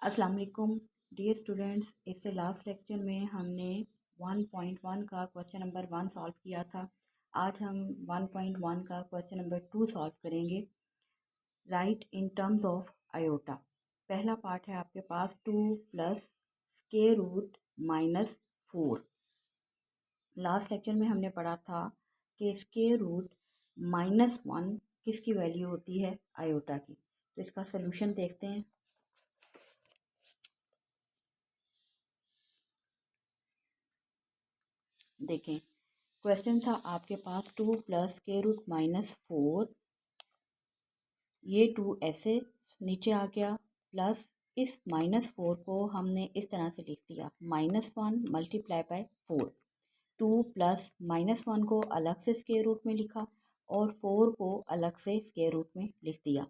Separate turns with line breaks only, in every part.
अस्सलाम वालेकुम dear students. इससे लास्ट लेक्चर में हमने 1.1 का क्वेश्चन नंबर 1 सॉल्व किया था। आज हम 1.1 का क्वेश्चन नंबर 2 सॉल्व करेंगे। Write in terms of iota. पहला पार्ट है आपके पास 2 plus square root minus 4। Last lecture में हमने पढ़ा था कि स्क्वायर रूट -1 किसकी वैल्यू होती है, आयोटा की। तो इसका सलूशन देखते हैं। देखें, क्वेश्चन था आपके पास 2 प्लस स्क्वायर रूट -4, ये 2 ऐसे नीचे आ गया, प्लस इस -4 को हमने इस तरह से लिख दिया -1 मल्टीप्लाई बाय 4। 2 प्लस -1 को अलग से स्क्वायर रूट में लिखा और 4 को अलग से स्क्वायर रूट में लिख दिया।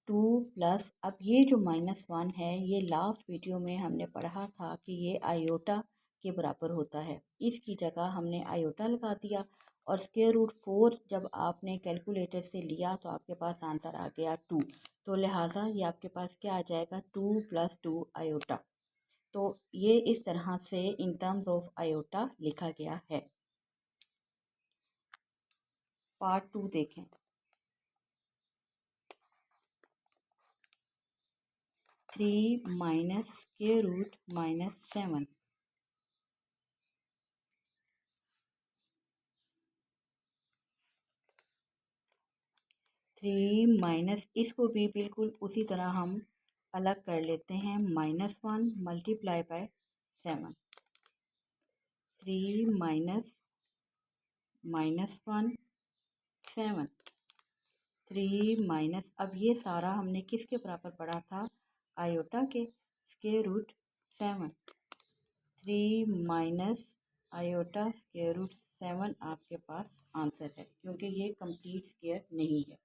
2 प्लस, अब ये जो -1 है ये लास्ट वीडियो में हमने पढ़ा था कि ये आयोटा के बराबर होता है। इसकी जगह हमने आयोटा लगा दिया और स्क्वायर रूट 4 जब आपने कैलकुलेटर से लिया तो आपके पास आंसर आ गया 2। तो लिहाजा ये आपके पास क्या आ जाएगा, 2 + 2 आयोटा। तो ये इस तरह से इन टर्म्स ऑफ आयोटा लिखा गया है। पार्ट 2 देखें। 3 माइनस स्क्वायर रूट -7। 3 माइनस, इसको भी बिल्कुल उसी तरह हम अलग कर लेते हैं, -1 मल्टीप्लाई बाय 7। 3 माइनस -1 7। 3 माइनस, अब ये सारा हमने किसके बराबर पढ़ा था, आयोटा के, square root 7। 3 minus iota square root 7 आपके पास आंसर है, क्योंकि ये कंप्लीट स्क्वायर नहीं है।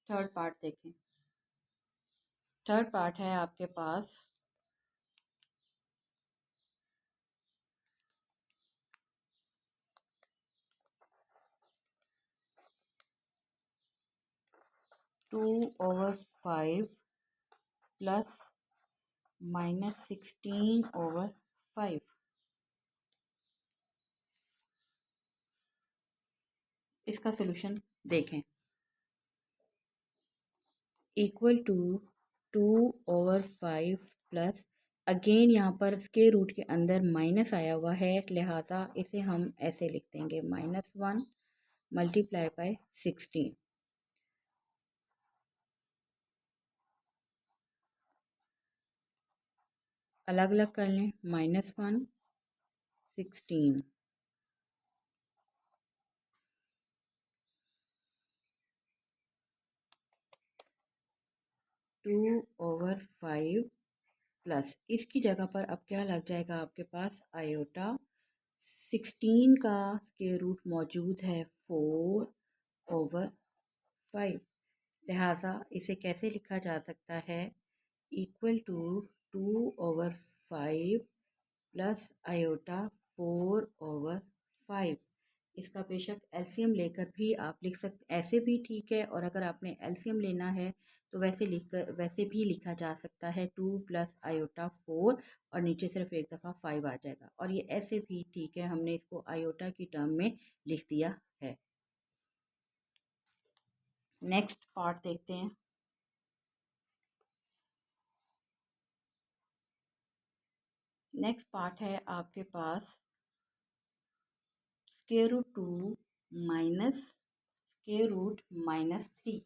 थर्ड पार्ट देखें। थर्ड पार्ट है आपके पास 2/5 प्लस -16/5। इसका सलूशन देखें। इक्वल टू 2/5 प्लस, अगेन यहाँ पर स्क्वायर रूट के अंदर माइनस आया हुआ है, लिहाजा इसे हम ऐसे लिख देंगे -1 मल्टीप्लाई बाय 16। अलग अलग कर लें, -1 16। 2/5 प्लस, इसकी जगह पर अब क्या लग जाएगा आपके पास, आयोटा। 16 का स्क्वायर रूट मौजूद है 4/5, लिहाजा इसे कैसे लिखा जा सकता है, इक्वल टू 2/5 प्लस आयोटा 4/5। इसका बेशक एलसीएम लेकर भी आप लिख सकते, ऐसे भी ठीक है, और अगर आपने एलसीएम लेना है तो वैसे भी लिखा जा सकता है, 2 प्लस आयोटा 4 और नीचे सिर्फ एक दफ़ा 5 आ जाएगा, और ये ऐसे भी ठीक है, हमने इसको आयोटा की टर्म में लिख दिया है। नेक्स्ट पार्ट देखते हैं। नेक्स्ट पार्ट है आपके पास square root 2 minus square root -3।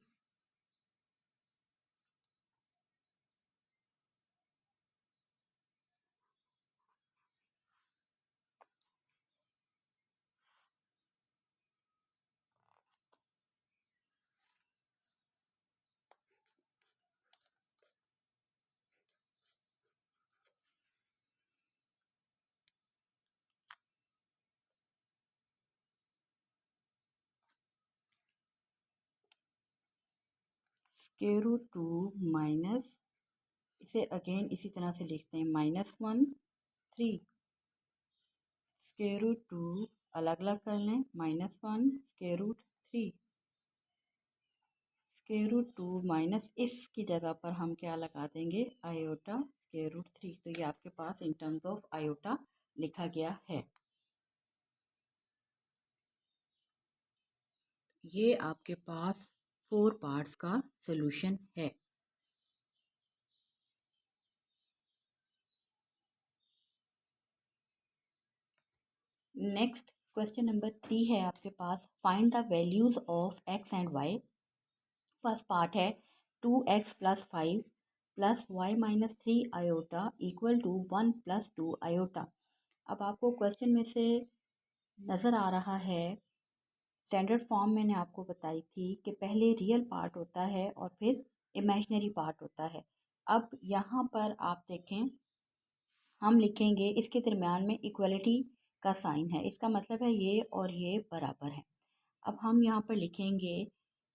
Square root 2 minus, इसे अगेन इसी तरह से लिखते हैं, -1 3। स्क्वायर रूट 2 अलग अलग कर लें, -1 square root 3। Square root 2 minus इसकी जगह पर हम क्या लगा देंगे, आयोटा स्क्वायर रूट 3। तो ये आपके पास इन टर्म्स ऑफ आयोटा लिखा गया है। ये आपके पास 4 पार्ट्स का सॉल्यूशन है। नेक्स्ट क्वेश्चन नंबर 3 है आपके पास, find the values of x and y. First part है 2x plus 5 plus y minus 3 iota equal to 1 plus 2 iota. अब आपको क्वेश्चन में से नज़र आ रहा है, स्टैंडर्ड फॉर्म मैंने आपको बताई थी कि पहले रियल पार्ट होता है और फिर इमेजिनरी पार्ट होता है। अब यहाँ पर आप देखें, हम लिखेंगे इसके दरमियान में इक्वलिटी का साइन है, इसका मतलब है ये और ये बराबर है। अब हम यहाँ पर लिखेंगे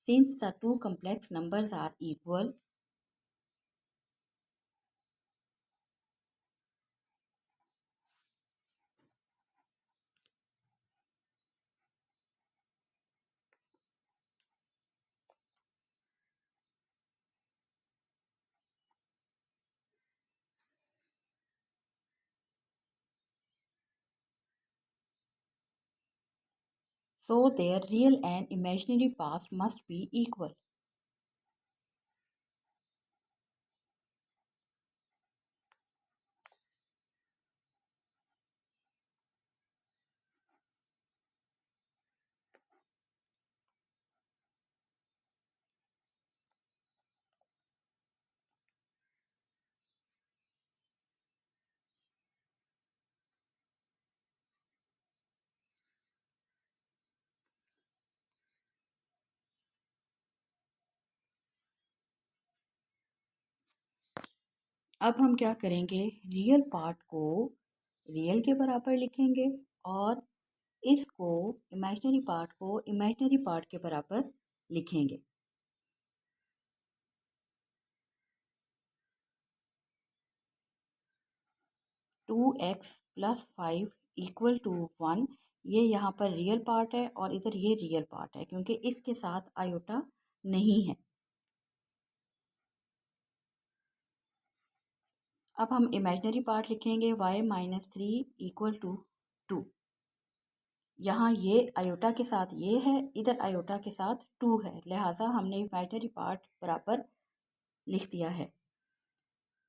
since the two complex numbers are equal, so their real and imaginary past must be equal. अब हम क्या करेंगे, रियल पार्ट को रियल के बराबर लिखेंगे और इसको इमेजिनरी पार्ट को इमेजिनरी पार्ट के बराबर लिखेंगे। Two x plus 5 equal to 1, ये यहाँ पर रियल पार्ट है और इधर ये रियल पार्ट है क्योंकि इसके साथ आयोटा नहीं है। अब हम इमेजिनरी पार्ट लिखेंगे y माइनस 3 इक्वल टू 2। यहाँ ये आयोटा के साथ ये है, इधर आयोटा के साथ 2 है, लिहाजा हमने इमेजिनरी पार्ट बराबर लिख दिया है।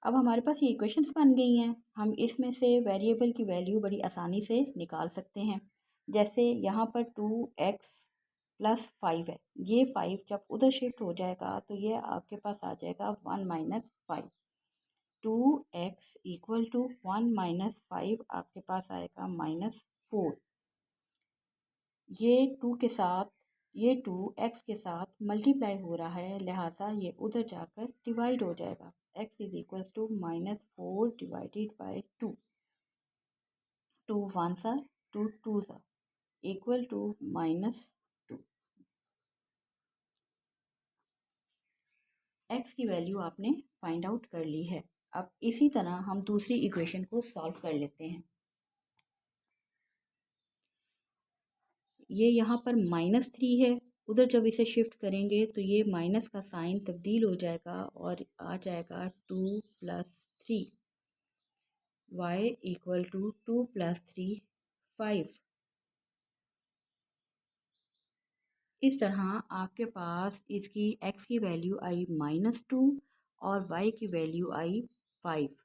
अब हमारे पास ये इक्वेशंस बन गई हैं। हम इसमें से वेरिएबल की वैल्यू बड़ी आसानी से निकाल सकते हैं। जैसे यहाँ पर 2x प्लस 5 है, ये 5 जब उधर शिफ्ट हो जाएगा तो ये आपके पास आ जाएगा 1 minus 5। 2x equal to 1 minus 5 आपके पास आएगा -4। ये 2 के साथ ये 2 x के साथ मल्टीप्लाई हो रहा है, लिहाजा ये उधर जाकर डिवाइड हो जाएगा। x is equal to -4 divided by 2। 2 1 सा 2 2 सा इक्वल टू -2। x की वैल्यू आपने फाइंड आउट कर ली है। अब इसी तरह हम दूसरी इक्वेशन को सॉल्व कर लेते हैं। ये यहाँ पर -3 है, उधर जब इसे शिफ्ट करेंगे तो ये माइनस का साइन तब्दील हो जाएगा और आ जाएगा 2 plus 3। y equal to 2 plus 3 5। इस तरह आपके पास इसकी x की वैल्यू आई -2 और y की वैल्यू आई 5।